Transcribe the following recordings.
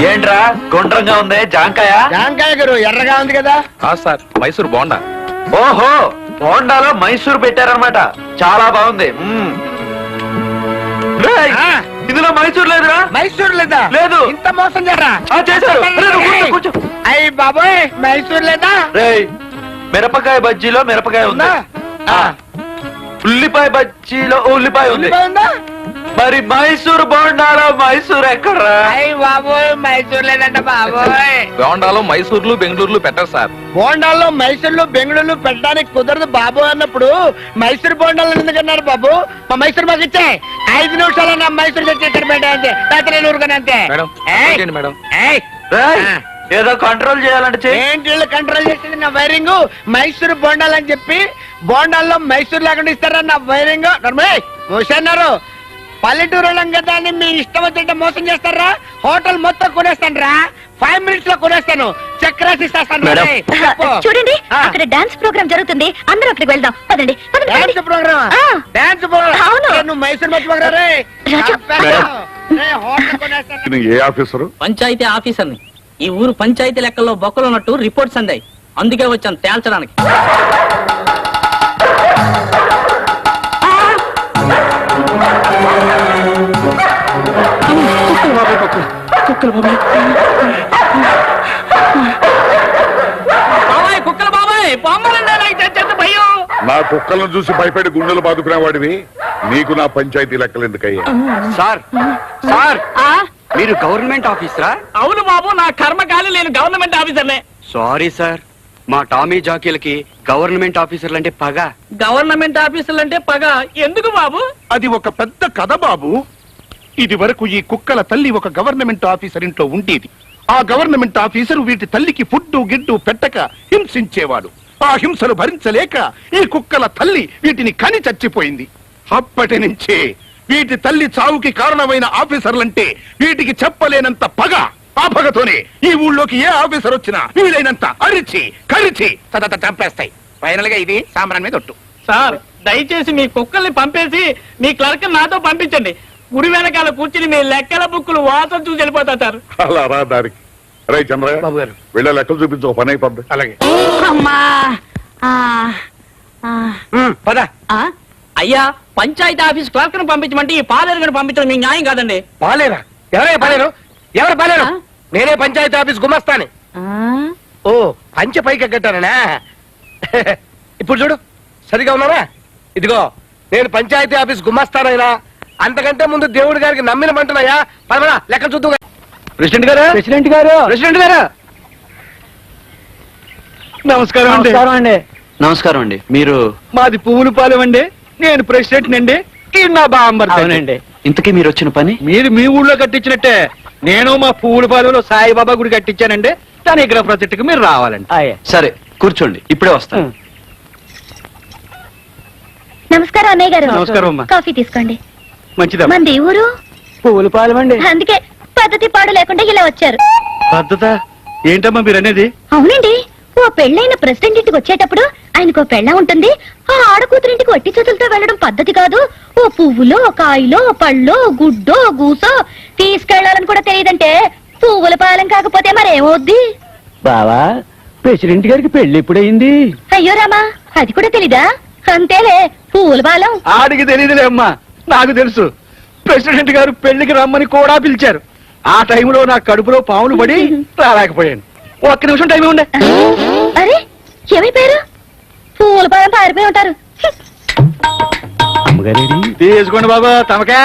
ఏంట్రా గుండ్రంగా ఉంది జాంకాయ? జాంకాయ గారు ఎర్రగా ఉంది కదా. సార్ మైసూర్ బోండా. ఓహో, బోండాలో మైసూర్ పెట్టారనమాట. చాలా బాగుంది. రేయ్, ఇందులో మైసూర్ లేదురా? మైసూర్ లేదా? లేదు. ఇంత మోసం చేయరా? చేశారు. కూర్చో. అయ్యి బాబోయ్, మైసూర్ లేదా? రేయ్, మిరపకాయ బజ్జీలో మిరపకాయ ఉందా? ఉల్లిపాయ బజ్జీలో ఉల్లిపాయ ఉంది. ఉందా? మరి మైసూర్ బోండాలో మైసూర్ ఎక్కడ్రా? అయ్యి బాబోయ్, మైసూర్ లేదంట బాబోయ్. బోండాలో మైసూర్లు బెంగళూరులు పెట్టరు సార్. బోండాల్లో మైసూర్లు బెంగళూరు పెట్టడానికి కుదరదు బాబు అన్నప్పుడు మైసూర్ బోండాలు ఎందుకన్నారు బాబు? మా మైసూర్ మాకు ఇచ్చే 5 నిమిషాలు నా మైసూర్ తెచ్చి ఇక్కడ పెట్టండి. రాత్రి ఊరుకొని అంతే. మేడం రేయ్, ఏదో కంట్రోల్ చేయాలంటే ఏంటి కంట్రోల్ చేసింది నా వైరింగ్? మైసూర్ బోండాలు అని చెప్పి బోండాల్లో మైసూర్ లేకుండా ఇస్తారా నా వైరింగ్? మోసన్నారు. పల్లెటూరు కదా అని మీ ఇష్టం వచ్చినట్టు మోసం చేస్తారా? హోటల్ మొత్తం కొనేస్తాను రా. 5 minutes లో కొనేస్తాను. చెక్ రాసి చూడండి, అక్కడ డాన్స్ ప్రోగ్రామ్ జరుగుతుంది. అందరూ అక్కడికి వెళ్దాం. పదండి. Dance programme. Dance programme. నువ్వు మైసూర్ మర్చిపోగరా రే. హోటల్ కొనేస్తాను. ఏ ఆఫీసరు? పంచాయతీ ఆఫీసర్ని. ఈ ఊరు పంచాయతీ లెక్కల్లో బొక్కలున్నట్టు రిపోర్ట్స్ అందాయి. అందుకే వచ్చాను తేల్చడానికి. బాబాయ్, కుక్కలు బాబాయ్, భయం. నా కుక్కలను చూసి భయపడి గుండెలు బాదుకునే వాడివి నీకు నా పంచాయతీ లెక్కలు ఎందుకయ్యా? సార్ మీరు గవర్నమెంట్ ఆఫీసరా? అవును బాబు, నా కర్మకాలి నేను గవర్నమెంట్ ఆఫీసర్నే. సారీ సార్, మా టామీ జాకీలకి గవర్నమెంట్ ఆఫీసర్లు అంటే పగ. గవర్నమెంట్ ఆఫీసర్లు అంటే పగ ఎందుకు బాబు? అది ఒక పెద్ద కథ బాబు. ఇది వరకు ఈ కుక్కల తల్లి ఒక గవర్నమెంట్ ఆఫీసర్ ఇంట్లో ఉండేది. ఆ గవర్నమెంట్ ఆఫీసర్ వీటి తల్లికి ఫుడ్డు గిడ్డు పెట్టక హింసించేవాడు. ఆ హింసలు భరించలేక ఈ కుక్కల తల్లి వీటిని కని చచ్చిపోయింది. అప్పటి నుంచే వీటి తల్లి చావుకి కారణమైన ఆఫీసర్లంటే వీటికి చెప్పలేనంత పగ. ఆ పగతోనే ఈ ఊళ్ళోకి ఏ ఆఫీసర్ వచ్చినా వీలైనంత అరిచి కరిచి చంపేస్తాయి. ఫైనల్ గా ఇది సాంబ్రాన్ మీద ఒట్టు. సార్, దయచేసి మీ కుక్కల్ని పంపేసి మీ క్లర్క్ నాతో పంపించండి. గుడి వెనకాల కూర్చుని మీ లెక్కల బుక్కులు వాసన చూసి వెళ్ళిపోతా సార్. అలా రా దారికి. రే చంద్రయ్య బాబు గారు, వీళ్ళ లెక్కలు చూపించు, పని అయిపోద్ది. అలాగే. పద. అయ్యా, పంచాయతీ ఆఫీస్ క్లర్క్ ను పంపించమంటే ఈ పాలేరుని పంపించడం మీకు న్యాయం కాదండి. పాలేరా? ఎవరయ్యా పాలేరు? ఎవరు పాలేరు? నేనే పంచాయతీ ఆఫీస్ గుమస్తాని. ఓ, పంచె పైకి ఎక్కటానా? ఇప్పుడు చూడు, సరిగా ఉన్నారా? ఇదిగో, నేను పంచాయతీ ఆఫీస్ గుమస్తానైనా అంతకంటే ముందు దేవుడి గారికి నమ్మిన మంటున్నాయా? పదమరా లెక్క చూద్దు. ప్రెసిడెంట్ గారు, ప్రెసిడెంట్ గారు, ప్రెసిడెంట్ గారు, నమస్కారం అండి. నమస్కారం అండి. మీరు? మాది పువ్వులు పాలెం అండి. నేను ప్రెసిడెంట్ నండి. నా బాంబర్నండి. ఇంతకీ మీరు వచ్చిన పని? మీరు మీ ఊళ్ళో కట్టించినట్టే నేను మా పువ్వుల పాలెంలో సాయిబాబా గుడి కట్టించానండి. దాని విగ్రహ ప్రతిష్ఠకు మీరు రావాలండి. సరే, కూర్చోండి, ఇప్పుడే వస్తాను. నమస్కారం అన్నయ్య గారు. నమస్కారం అమ్మా. కాఫీ తీసుకోండి. మంచిదా? మంది ఊరు పువ్వుల పాలెం అండి. అందుకే పద్ధతి పాడు లేకుండా ఇలా వచ్చారు. పద్ధత ఏంటమ్మా మీరు అనేది? అవునండి, ఓ పెళ్ళైన ప్రెసిడెంట్ ఇంటికి వచ్చేటప్పుడు ఆయనకు పెళ్ళ ఉంటుంది. ఆ ఆడకూతురింటికి వట్టి చేతులతో వెళ్ళడం పద్ధతి కాదు. ఓ పువ్వులో, కాయలో, పళ్ళో, గుడ్డో, గూసో తీసుకెళ్లాలని కూడా తెలియదంటే పువ్వుల పాలెం కాకపోతే మరేమవుద్ది? బావా, ప్రెసిడెంట్ గారికి పెళ్లి ఎప్పుడైంది? అయ్యో రామా, అది కూడా తెలీదా? అంతేలే, పువ్వుల పాలెం. ఆడికి తెలియదులే అమ్మా, నాకు తెలుసు. ప్రెసిడెంట్ గారు పెళ్లికి రమ్మని కూడా పిలిచారు. ఆ టైంలో నా కడుపులో పాములు పడి రాలేకపోయాను. ఒక్క నిమిషం టైం ఉండే. అరే, ఏమైపోయారు? పువ్వుల పాలెం పారిపోయి ఉంటారు. తీసుకోండి బాబా తమకే.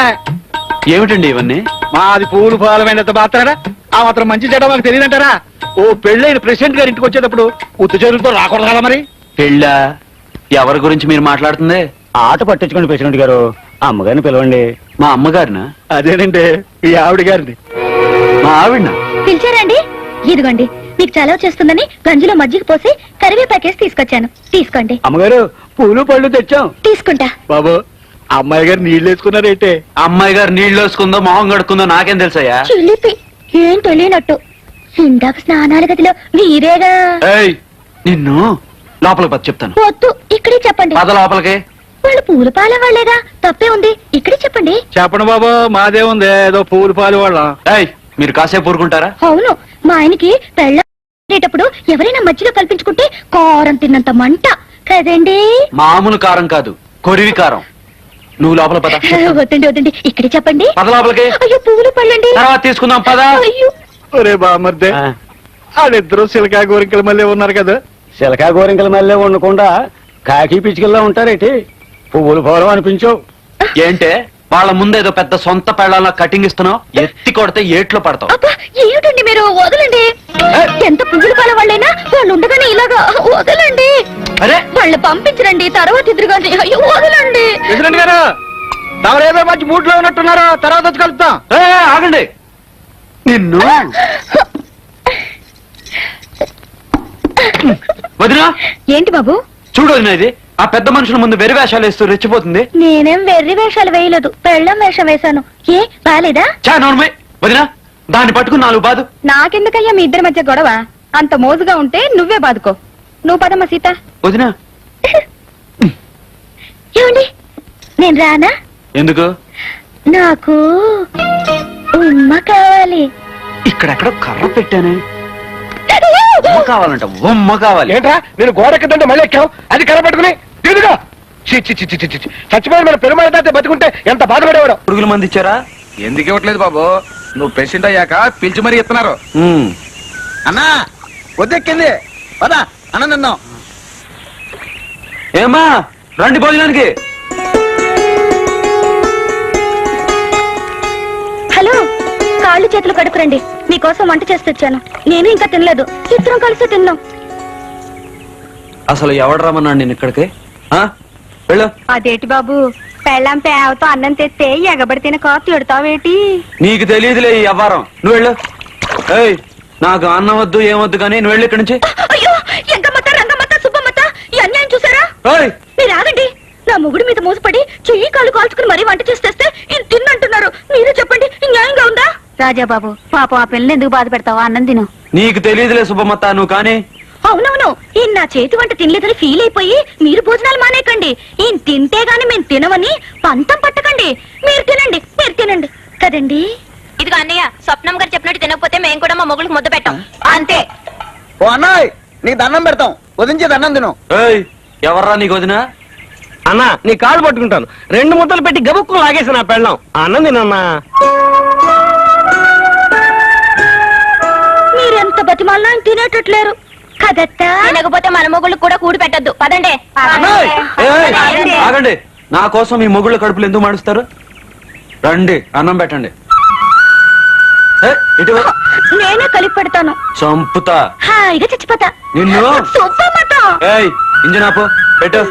ఏమిటండి ఇవన్నీ? మాది పువ్వులు పాలమైనంత మాత్రారా ఆ మాత్రం మంచి చెడ్డ మాకు తెలియదంటారా? ఓ పెళ్ళైన ప్రెసిడెంట్ గారి ఇంటికి వచ్చేటప్పుడు ఉత్త చేతులతో రాకూడదు కదా మరి. పెళ్ళా? ఎవరి గురించి మీరు మాట్లాడుతుంది? ఆట పట్టించుకోండి ప్రెసిడెంట్ గారు. అమ్మగారిని పిలవండి. మా అమ్మగారినా? అదేనండి, ఈ ఆవిడ గారిని. మా ఆవిడ పిలిచారండి? ఇదిగోండి, మీకు చలవ చేస్తుందని గంజిలో మజ్జిగ పోసి కరివేపాకేసి తీసుకొచ్చాను. తీసుకోండి. అమ్మగారు, పూలు పళ్ళు తెచ్చాం. తీసుకుంటా. బాబు, అమ్మాయి గారు నీళ్ళు వేసుకున్నారేంటే? అమ్మాయి గారు నీళ్ళు వేసుకుందో మొహం కడుక్కుందో నాకేం తెలుసయ్యా? చిలిపి, ఏం తెలియనట్టు. ఇందాక స్నానాల గదిలో వీరేగా. నిన్ను లోపలికి పద చెప్తాను. వద్దు, ఇక్కడే చెప్పండి. పద లోపలికి. వాళ్ళు పూల పాలెం వాళ్ళేగా, తప్పే ఉంది. ఇక్కడే చెప్పండి. చెప్పండి బాబు, మాదే ఉంది, ఏదో పూలు పాలు వాళ్ళ. మీరు కాసేపు ఊరుకుంటారా? అవును, మా ఆయనకి పెళ్ళేటప్పుడు ఎవరైనా మధ్యలో కల్పించుకుంటే కారం తిన్నంత మంట కదండి. మామూలు కారం కాదు, కొరివి కారం. నువ్వు లోపల పద. వద్దండి వద్దండి, ఇక్కడే చెప్పండి. పద లోపలికి. అయ్యో పువ్వులు పళ్ళండి. తర్వాత తీసుకుందాం పద. అయ్యో ఒరే బామర్దే, వాళ్ళిద్దరూ సిలకా గోరింకల మళ్ళీ ఉన్నారు కదా. శిలకా గోరింకల మళ్ళీ ఉండకుండా కాకి పిచ్చికల్లా ఉంటారేటి? పువ్వులు పోవడం అనిపించవు. ఏంటే వాళ్ళ ముందేదో పెద్ద సొంత పెళ్ళాల కటింగ్ ఇస్తున్నావు, ఎత్తి కొడితే ఏట్లో పడతావు. అబ్బా ఏమిటండి మీరు, వదలండి. ఎంత పువ్వులు పాల వాళ్ళైనా వాళ్ళు ఉండగానే ఇలాగా వదలండి. అరే వాళ్ళు పంపించరండి, తర్వాత ఎదురుగానే. అయ్యో వదలండి. ప్రెసిడెంట్ గారు తమరేదో మంచి మూడ్ లో ఉన్నట్టున్నారు, తర్వాత వచ్చి కలుపుతాం. ఆగండి. నిన్ను వదినా. ఏంటి బాబు? చూడు వదినా, ఇది ఆ పెద్ద మనుషుల ముందు వెర్రి వేషాలు వేస్తూ రెచ్చిపోతుంది. నేనేం వెర్రి వేషాలు వేయలేదు, పెళ్ళం వేషం వేశాను. ఏ బాలేదా? చా నోర్మై. వదినా, దాన్ని పట్టుకుని 4 బాదు. నాకెందుకయ్యా మీ ఇద్దరి మధ్య గొడవ? అంత మోజుగా ఉంటే నువ్వే బాదుకో. నువ్వు పదమ్మా సీత. వదినా ఏమండి, నేను రానా? ఎందుకు? నాకు ఉమ్మ కావాలి. ఇక్కడెక్కడ కర్ర పెట్టానే. ఉమ్మ కావాలంట, ఉమ్మ కావాలి. ఏంట్రా నేను గోడ ఎక్కడంటే మళ్ళీ ఎక్కావు, అది కనబట్టుకుని తిరుగుగా చచ్చిపోయిన మన పెరుమాళ తాత బతుకుంటే ఎంత బాధపడేవాడు. పురుగుల మంది ఇచ్చారా? ఎందుకు ఇవ్వట్లేదు బాబు? నువ్వు ప్రెసిడెంట్ అయ్యాక పిలిచి మరీ ఇస్తున్నారు. ఉమ్. అన్నా వద్దెక్కింది పదా అన్న నిన్నాం. ఏమా రండి భోజనానికి. హలో, కాళ్ళు చేతులు కడుకురండి, మీకోసం వంట చేసి తెచ్చాను. నేను ఇంకా తినలేదు, ఇద్దరం కలిసి తిన్నాం. అసలు ఎవడు రమ్మన్నాడు నేను ఇక్కడికి? ఆ? వెళ్ళు. అదేటి బాబు, పెళ్ళాం పేవతో అన్నం తెస్తే ఎగబడి తినక తిడతావేటి? నీకు తెలియదులే ఈ వ్యవహారం. నువ్వు వెళ్ళు. ఏయ్, నాకు అన్నం వద్దు ఏమొద్దు కానీ నువ్వు వెళ్ళు ఇక్కడి నుంచి. అయ్యో, ఎంకమ్మత రంగమ్మత సుబ్బమ్మత, ఈ అన్యాయం చూసారా? ఏయ్, మీరు ఆగండి. నా మొగుడు మీద మోసపడి చెయ్యి కాళ్ళు కాల్చుకుని మరీ వంట చేసి తెస్తే ఇది తిన్నంటున్నారు. మీరే చెప్పండి, ఇది న్యాయంగా ఉందా? రాజాబాబు పాపం ఆ పిల్లని ఎందుకు బాధ పెడతావా? అన్నం తిను. నీకు తెలియదులే శుభమత్త, నువ్వు కానీ. అవునవును, ఈయన నా చేతి వంట తినలేదని ఫీల్ అయిపోయి మీరు భోజనాలు మానేకండి. ఈయన తింటే గాని మేము తినమని పంతం పట్టకండి. మీరు తినండి, మీరు తినండి కదండి. ఇదిగో అన్నయ్య, స్వప్నం గారు చెప్పినట్టు తినకపోతే మేము కూడా మా మొగుళ్ళకి ముద్ద పెట్టాం అంతే. ఓ అన్నాయ్ నీ దండం పెడతాం, వదించే దండం తిను. ఏయ్, ఎవర్రా నీకు వదినా? అన్నా నీ కాళ్ళు పట్టుకుంటాను, 2 ముద్దలు పెట్టి గబుక్కు లాగేసి నా పెళ్ళాం. అన్నం తినమ్మా. మీరెంత బతిమాలినా ఆయన తినేటట్లేరు కదత్తా. తినకపోతే మన మొగుళ్ళకి కూడా కూడి పెట్టద్దు. పదండి. ఏయ్, ఆగండి. నా కోసం మీ మొగుళ్ళ కడుపులు ఎందుకు మాడుస్తారు? రండి, అన్నం పెట్టండి. ఏయ్, ఇటు నేనే కలిపి పెడతాను. చంపుతా. హాయిగా చచ్చిపోతా. నిన్ను. సుబ్బమ్మత. ఏయ్, ఇంజన్ ఆపు, పెట్టు.